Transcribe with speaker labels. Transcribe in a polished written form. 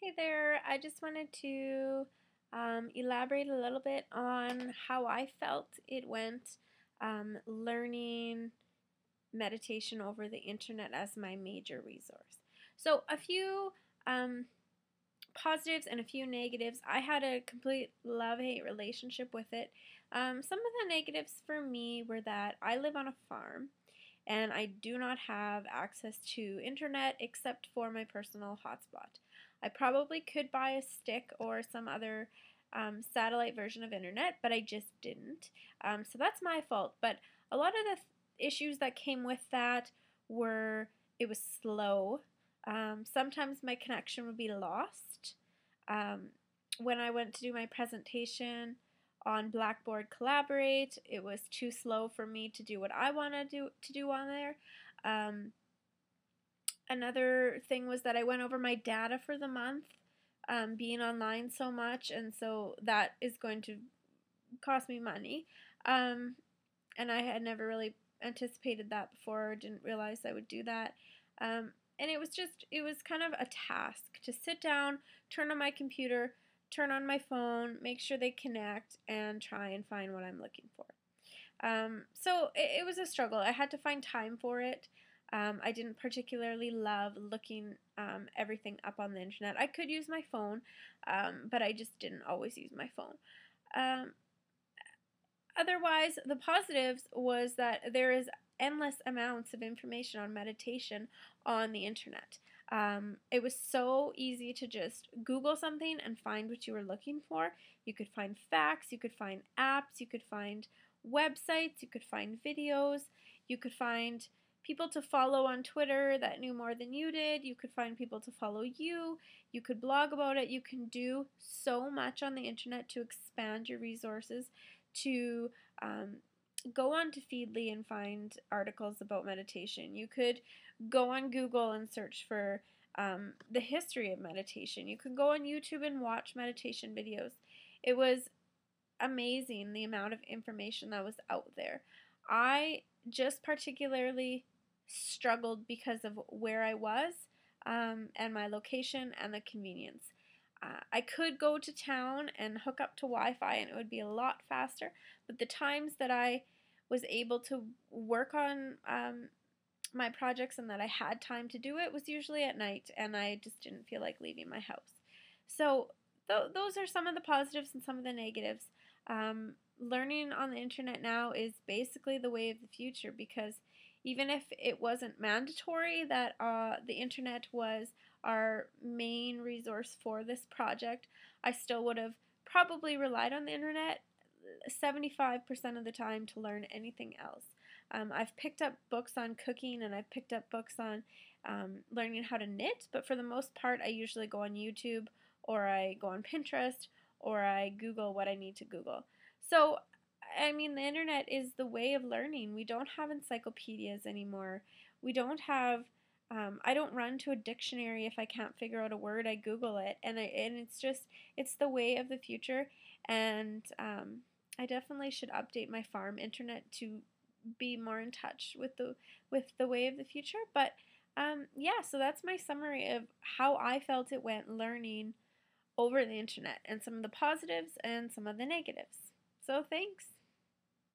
Speaker 1: Hey there, I just wanted to elaborate a little bit on how I felt it went learning meditation over the internet as my major resource. So, a few um, positives and a few negatives. I had a complete love-hate relationship with it. Some of the negatives for me were that I live on a farm and I do not have access to internet except for my personal hotspot. I probably could buy a stick or some other satellite version of internet, but I just didn't. So that's my fault. But a lot of the issues that came with that were it was slow. Sometimes my connection would be lost. Um, when I went to do my presentation on Blackboard Collaborate, it was too slow for me to do what I wanted to do on there. Another thing was that I went over my data for the month, being online so much, and so that is going to cost me money. And I had never really anticipated that before, or didn't realize I would do that. And it was kind of a task to sit down, turn on my computer, turn on my phone, make sure they connect, and try and find what I'm looking for. So it was a struggle. I had to find time for it. I didn't particularly love looking everything up on the internet. I could use my phone, but I just didn't always use my phone. Um, Otherwise, the positives was that there is endless amounts of information on meditation on the internet. It was so easy to just Google something and find what you were looking for. You could find facts, you could find apps, you could find websites, you could find videos, you could find people to follow on Twitter that knew more than you did. You could find people to follow you. You could blog about it. You can do so much on the internet to expand your resources, to go on to Feedly and find articles about meditation. You could go on Google and search for the history of meditation. You could go on YouTube and watch meditation videos. It was amazing the amount of information that was out there. I just particularly struggled because of where I was and my location and the convenience. I could go to town and hook up to Wi-Fi and it would be a lot faster, but the times that I was able to work on my projects and that I had time to do it was usually at night, and I just didn't feel like leaving my house. So those are some of the positives and some of the negatives. Learning on the internet now is basically the way of the future, because even if it wasn't mandatory that the internet was our main resource for this project, I still would have probably relied on the internet 75% of the time to learn anything else. I've picked up books on cooking and I've picked up books on learning how to knit, but for the most part, I usually go on YouTube or I go on Pinterest or I Google what I need to Google. So, I mean, the internet is the way of learning. We don't have encyclopedias anymore. We don't have I don't run to a dictionary if I can't figure out a word. I Google it, and it's the way of the future. And I definitely should update my farm internet to be more in touch with the way of the future. But yeah, so that's my summary of how I felt it went learning over the internet, and some of the positives and some of the negatives. So thanks.